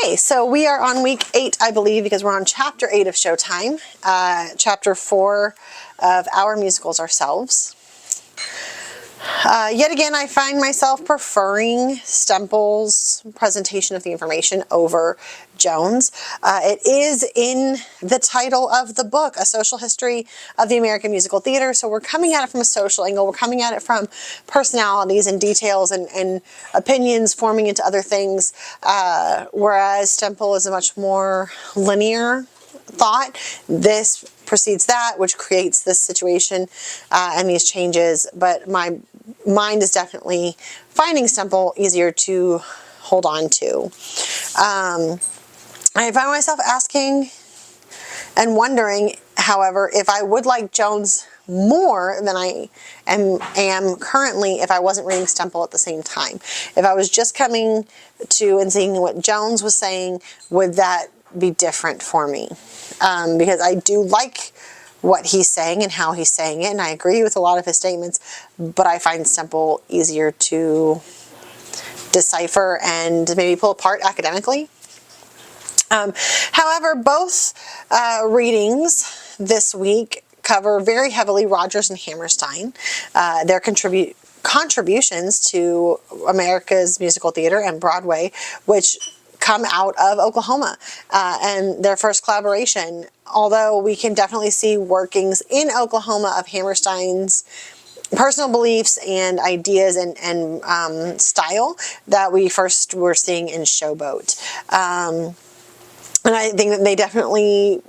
Okay, so we are on week 8, I believe, because we're on chapter 8 of Showtime, chapter 4 of Our Musicals Ourselves. Yet again, I find myself preferring Stempel's presentation of the information over Jones. It is in the title of the book, A Social History of the American Musical Theater, so we're coming at it from a social angle. We're coming at it from personalities and details and opinions forming into other things, whereas Stempel is a much more linear thought. This precedes that, which creates this situation and these changes, but my mind is definitely finding Stempel easier to hold on to. I find myself asking and wondering, however, if I would like Jones more than I am currently if I wasn't reading Stempel at the same time. If I was just coming to and seeing what Jones was saying, would that be different for me? Because I do like what he's saying and how he's saying it, and I agree with a lot of his statements, but I find Stempel easier to decipher and maybe pull apart academically. However, both readings this week cover very heavily Rodgers and Hammerstein, their contributions to America's musical theater and Broadway, which come out of Oklahoma, and their first collaboration. Although we can definitely see workings in Oklahoma of Hammerstein's personal beliefs and ideas and style that we first were seeing in Showboat. And I think that they definitely,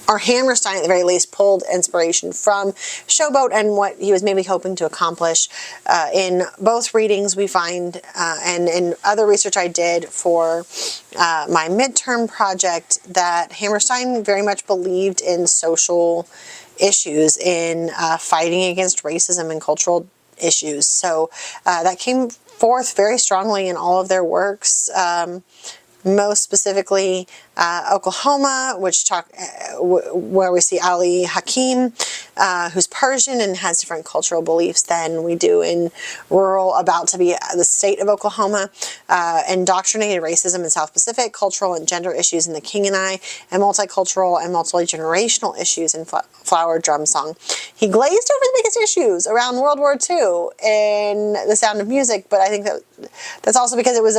or Hammerstein at the very least, pulled inspiration from Showboat and what he was maybe hoping to accomplish. In both readings we find, and in other research I did for my midterm project, that Hammerstein very much believed in social issues, in fighting against racism and cultural issues. So that came forth very strongly in all of their works. Most specifically, Oklahoma, where we see Ali Hakim, who's Persian and has different cultural beliefs than we do in rural, about to be the state of Oklahoma. Indoctrinated racism in South Pacific, cultural and gender issues in The King and I, and multicultural and multi-generational issues in Flower Drum Song. He glazed over the biggest issues around World War II in The Sound of Music, but I think that's also because it was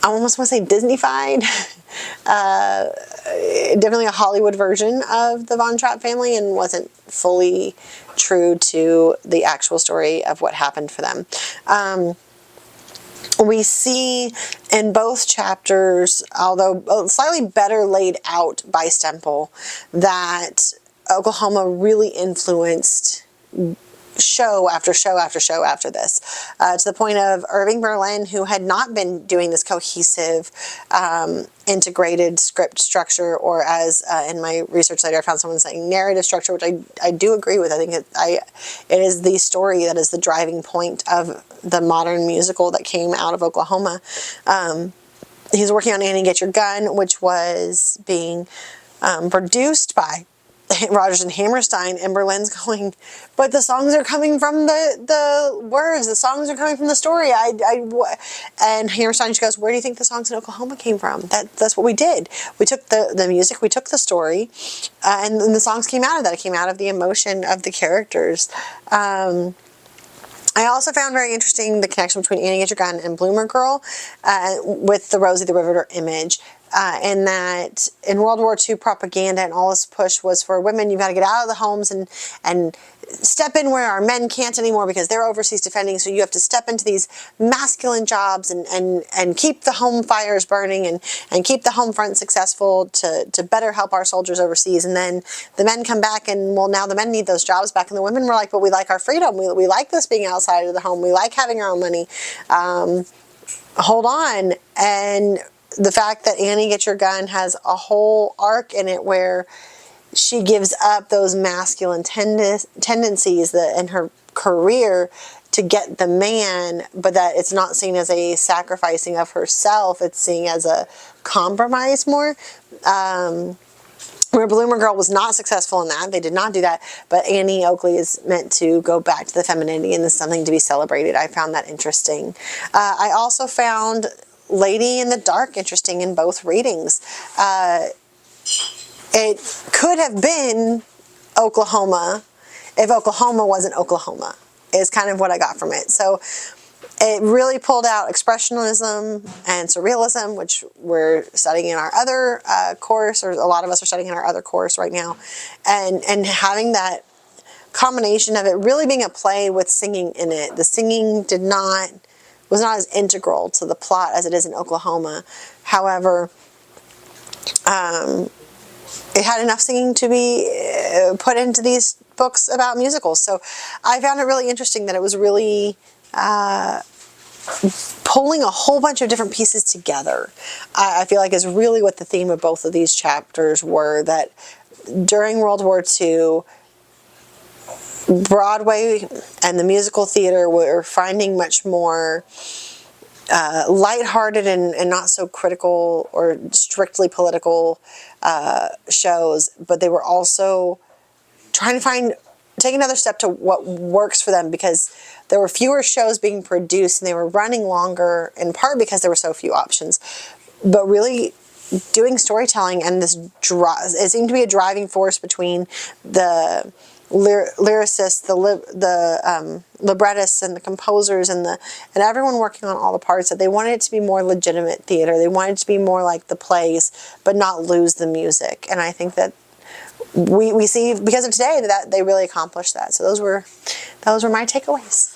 I almost want to say Disney-fied, definitely a Hollywood version of the Von Trapp family, and wasn't fully true to the actual story of what happened for them. We see in both chapters, although slightly better laid out by Stempel, that Oklahoma really influenced show after show after show after this, to the point of Irving Berlin, who had not been doing this cohesive, integrated script structure, or as in my research later I found someone saying narrative structure, which I do agree with. I think it is the story that is the driving point of the modern musical that came out of Oklahoma. He's working on Annie Get Your Gun, which was being produced by Rodgers and Hammerstein, and Berlin's going, but the songs are coming from the words, the songs are coming from the story. And Hammerstein just goes, where do you think the songs in Oklahoma came from? That's what we did. We took the music, we took the story, and the songs came out of that. It came out of the emotion of the characters. I also found very interesting the connection between Annie Get Your Gun and Bloomer Girl, with the Rosie the Riveter image. In that in World War II propaganda and all this push was for women, you've got to get out of the homes and step in where our men can't anymore because they're overseas defending, so you have to step into these masculine jobs and keep the home fires burning and keep the home front successful to better help our soldiers overseas. And then the men come back and, well, now the men need those jobs back, and the women were like, but we like our freedom, we like this being outside of the home, we like having our own money. Hold on. And the fact that Annie Get Your Gun has a whole arc in it where she gives up those masculine tendencies in her career to get the man, but that it's not seen as a sacrificing of herself, it's seen as a compromise more. Where Bloomer Girl was not successful in that. They did not do that. But Annie Oakley is meant to go back to the femininity and is something to be celebrated. I found that interesting. I also found Lady in the Dark interesting in both readings. It could have been Oklahoma if Oklahoma wasn't Oklahoma, is kind of what I got from it. So it really pulled out expressionism and surrealism, which we're studying in our other course, or a lot of us are studying in our other course right now, and having that combination of it really being a play with singing in it. The singing was not as integral to the plot as it is in Oklahoma. However, it had enough singing to be put into these books about musicals. So I found it really interesting that it was really pulling a whole bunch of different pieces together. I feel like is really what the theme of both of these chapters were, that during World War II, Broadway and the musical theater were finding much more lighthearted and not so critical or strictly political shows, but they were also trying to take another step to what works for them, because there were fewer shows being produced and they were running longer, in part because there were so few options, but really doing storytelling. And this it seemed to be a driving force between the lyricists, the librettists, and the composers, and everyone working on all the parts, that they wanted it to be more legitimate theater. They wanted it to be more like the plays, but not lose the music. And I think that we see, because of today, that they really accomplished that. So those were my takeaways.